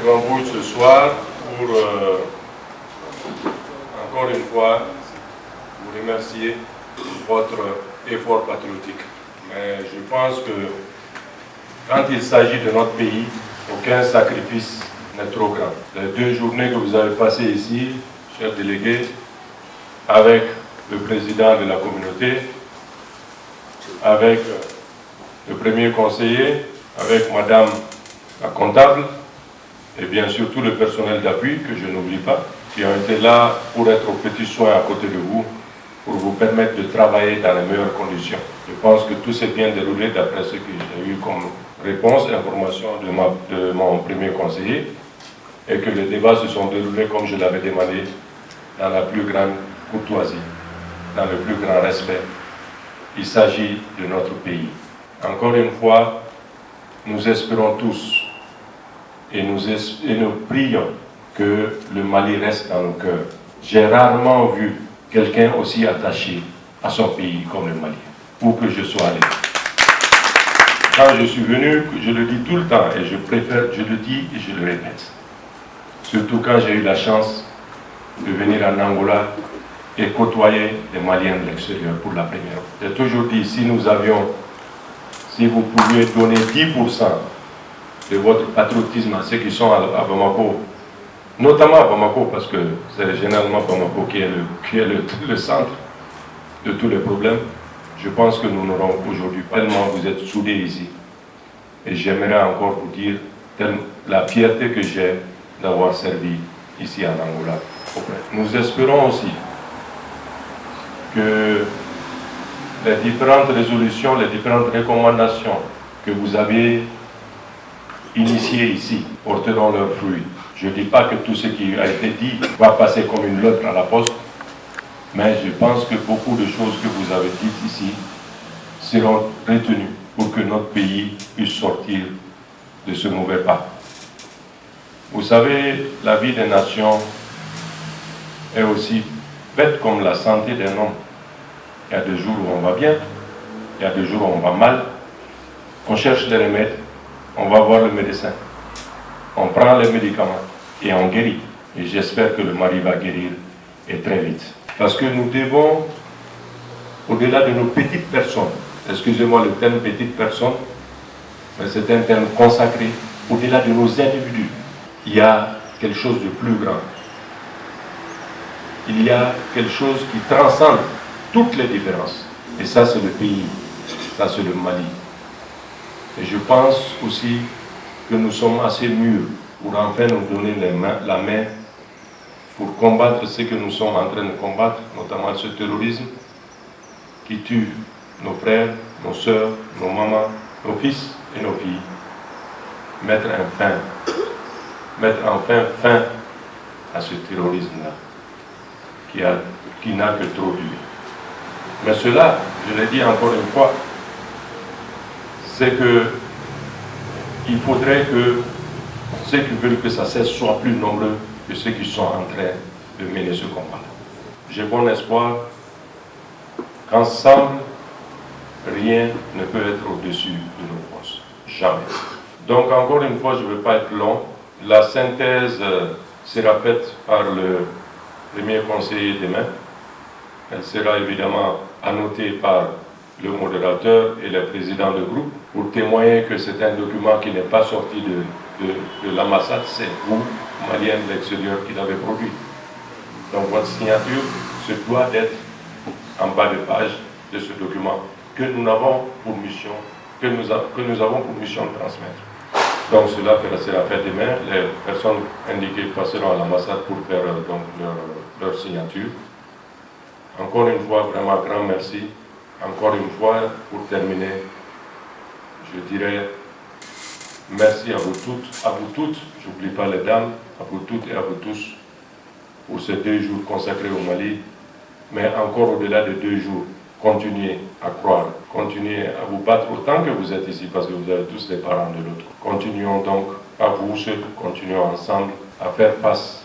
Grand-Bouille ce soir pour, encore une fois, vous remercier pour votre effort patriotique. Mais je pense que quand il s'agit de notre pays, aucun sacrifice n'est trop grand. Les 2 journées que vous avez passées ici, chers délégués, avec le président de la communauté, avec le premier conseiller, avec madame la comptable, et bien sûr tout le personnel d'appui que je n'oublie pas, qui ont été là pour être aux petits soins à côté de vous, pour vous permettre de travailler dans les meilleures conditions. Je pense que tout s'est bien déroulé d'après ce que j'ai eu comme réponse, information de mon premier conseiller, et que les débats se sont déroulés comme je l'avais demandé, dans la plus grande courtoisie, dans le plus grand respect. Il s'agit de notre pays. Encore une fois, nous espérons tous et nous prions que le Mali reste dans nos cœurs. J'ai rarement vu quelqu'un aussi attaché à son pays comme le Mali, où que je sois allé. Quand je suis venu, je le dis tout le temps, et je le dis et je le répète. Surtout quand j'ai eu la chance de venir en Angola et côtoyer les Maliens de l'extérieur pour la première fois. J'ai toujours dit, si vous pouviez donner 10% de votre patriotisme à ceux qui sont à Bamako, notamment à Bamako, parce que c'est généralement Bamako qui est le centre de tous les problèmes, je pense que nous n'aurons aujourd'hui tellement vous êtes soudés ici. Et j'aimerais encore vous dire la fierté que j'ai d'avoir servi ici en Angola. Nous espérons aussi que les différentes résolutions, les différentes recommandations que vous avez initiées ici porteront leurs fruits. Je ne dis pas que tout ce qui a été dit va passer comme une lettre à la poste, mais je pense que beaucoup de choses que vous avez dites ici seront retenues pour que notre pays puisse sortir de ce mauvais pas. Vous savez, la vie des nations est aussi bête comme la santé d'un homme. Il y a des jours où on va bien, il y a des jours où on va mal. On cherche des remèdes, on va voir le médecin. On prend les médicaments et on guérit. Et j'espère que le Mali va guérir et très vite. Parce que nous devons, au-delà de nos petites personnes, excusez-moi le terme petite personne, mais c'est un terme consacré, au-delà de nos individus, il y a quelque chose de plus grand. Il y a quelque chose qui transcende toutes les différences. Et ça, c'est le pays, ça, c'est le Mali. Et je pense aussi que nous sommes assez mûrs pour enfin nous donner la main pour combattre ce que nous sommes en train de combattre, notamment ce terrorisme qui tue nos frères, nos sœurs, nos mamans, nos fils et nos filles. Mettre enfin fin à ce terrorisme-là, qui n'a que trop duré. Mais cela, je l'ai dit encore une fois, c'est que il faudrait que ceux qui veulent que ça cesse soient plus nombreux que ceux qui sont en train de mener ce combat. J'ai bon espoir qu'ensemble, rien ne peut être au-dessus de nos forces. Jamais. Donc encore une fois, je ne veux pas être long. La synthèse sera faite par le premier conseiller demain. Elle sera évidemment annotée par le modérateur et le président de groupe pour témoigner que c'est un document qui n'est pas sorti de l'ambassade, c'est vous, Maliens de l'extérieur, qui l'avez produit. Donc votre signature se doit d'être en bas de page de ce document que nous avons pour mission, que nous avons pour mission de transmettre. Donc cela sera fait demain. Les personnes indiquées passeront à l'ambassade pour faire donc leur signature. Encore une fois, vraiment grand merci. Encore une fois, pour terminer, je dirais merci à vous toutes, j'oublie pas les dames, à vous toutes et à vous tous pour ces 2 jours consacrés au Mali. Mais encore au-delà de 2 jours, continuez à croire, continuez à vous battre autant que vous êtes ici, parce que vous avez tous des parents de l'autre. Continuons donc, à vous seuls, continuons ensemble à faire face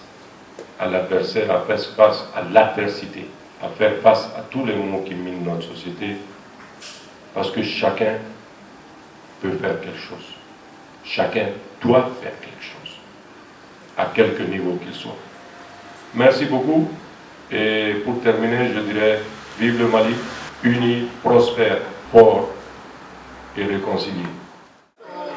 à l'adversaire, à faire face à l'adversité, à faire face à tous les maux qui minent notre société, parce que chacun peut faire quelque chose. Chacun doit faire quelque chose. à quelque niveau qu'il soit. Merci beaucoup. Et pour terminer, je dirais vive le Mali, uni, prospère, fort et réconcilié.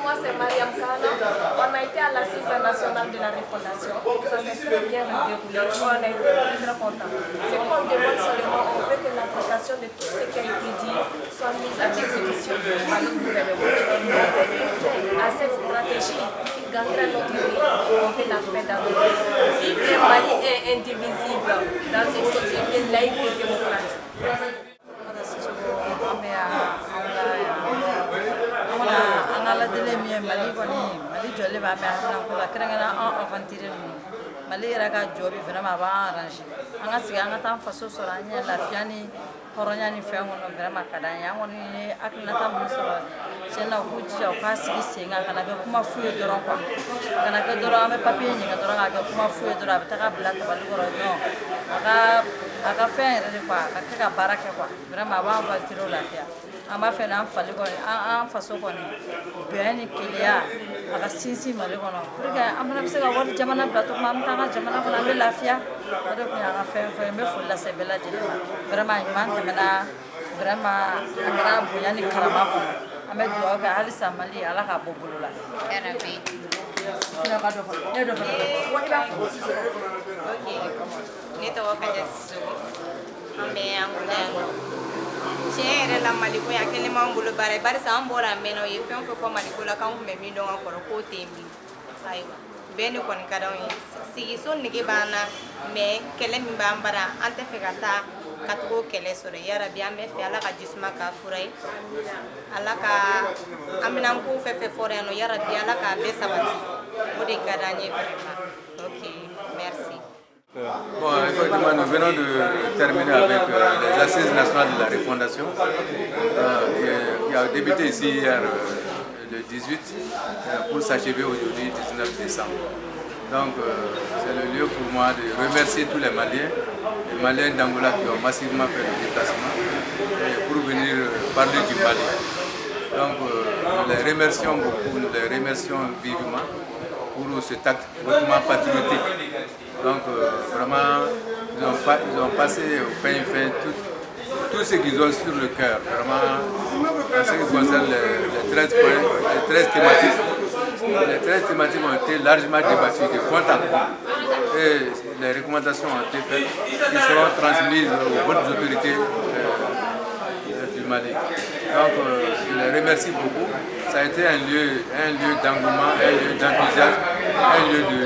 Moi, c'est Mariam Kano. On a été à l'Assise nationale de la Refondation. Ça s'est très bien déroulé. On a été très contents. Ce qu'on demande seulement, on veut que l'application de tout ce qui a été dit soit mise à exécution par le gouvernement. On veut à cette stratégie qui gagnera notre pays. On veut la paix dans le pays. Vivre le Mali est indivisible dans une société laïque et démocratique. Mali kɔni Mali jɔlen b'a mɛn hakilina ko la kɛrɛnkɛrɛnnen an aventure ninnu Mali yɛrɛ ka jɔ bi vraiment a b'an arranger an ka sigi an ka taa an faso sɔrɔ an ɲɛ lafiya ni hɔrɔnya ni fɛn kɔnɔ vraiment ka d'an ye an kɔni ye hakilinata min sɔrɔ tiɲɛna u k'u jija u k'a sigi sen kan kana kɛ kuma fu ye dɔrɔn quoi kana kɛ dɔrɔn an bɛ papier ɲininka dɔrɔn k'a kɛ kuma fu ye dɔrɔn a bɛ taga bila tabali kɔrɔ non a ka fɛn yɛrɛ de quoi a ka kɛ ka baara kɛ quoi vraiment a b'an aventure lafiya an b'a fɛ n'an fali kɔni an faso kɔni bɛn ni keleya a ka sinsin Mali kɔnɔ pour que an fana bɛ se ka wari jamana bila tuma an bɛ taa an ka jamana kɔnɔ an bɛ lafiya o de tun y'an ka fɛn fɛn n bɛ foli lase bɛɛ lajɛlen ma vraiment ɲuman tɛmɛna vraiment a kɛra bonya ni karama kɔnɔ an bɛ dugawu kɛ halisa Mali Ala k'a bɔ bolo la. Ne tɔgɔ Kaja Sisoko an bɛ Angola yan nɔ tiɲɛ yɛrɛ la Maliko yan kelen b'an bolo baara ye barisa an bɔra yan mɛnna o ye fɛn o fɛn fɔ Maliko la k'an tun bɛ min dɔn ka kɔrɔ k'o tɛ yen bi ayiwa bɛn de kɔni ka d'anw ye sigiso nege b'an na mais kɛlɛ min b'an bara an tɛ fɛ ka taa ka tugu kɛlɛ sɔrɔ yarabi an bɛ fɛ Ala ka jisuma k'a fura ye Ala ka an bɛna ko fɛn fɛn fɔra yan nɔ yarabi Ala k'a bɛɛ sabati o de ka d'an ye vraiment ok merci. Bon, effectivement, nous venons de terminer avec les assises nationales de la refondation qui a débuté ici hier le 18 pour s'achever aujourd'hui 19 décembre. Donc c'est le lieu pour moi de remercier tous les Maliens d'Angola qui ont massivement fait le déplacement pour venir parler du Mali. Donc nous les remercions beaucoup, nous les remercions vivement pour cet acte hautement patriotique. Donc vraiment, ils ont passé au pain fin tout ce qu'ils ont sur le cœur. Vraiment, en ce qui concerne les 13 points, les 13 thématiques ont été largement débattues de fond en comble. Et les recommandations ont été faites qui seront transmises aux bonnes autorités du Mali. Donc je les remercie beaucoup. Ça a été un lieu d'engouement, un lieu d'enthousiasme, un lieu de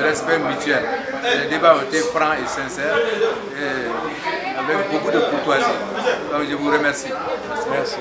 respect mutuel. Les débats ont été francs et sincères et avec beaucoup de courtoisie. Donc je vous remercie. Merci.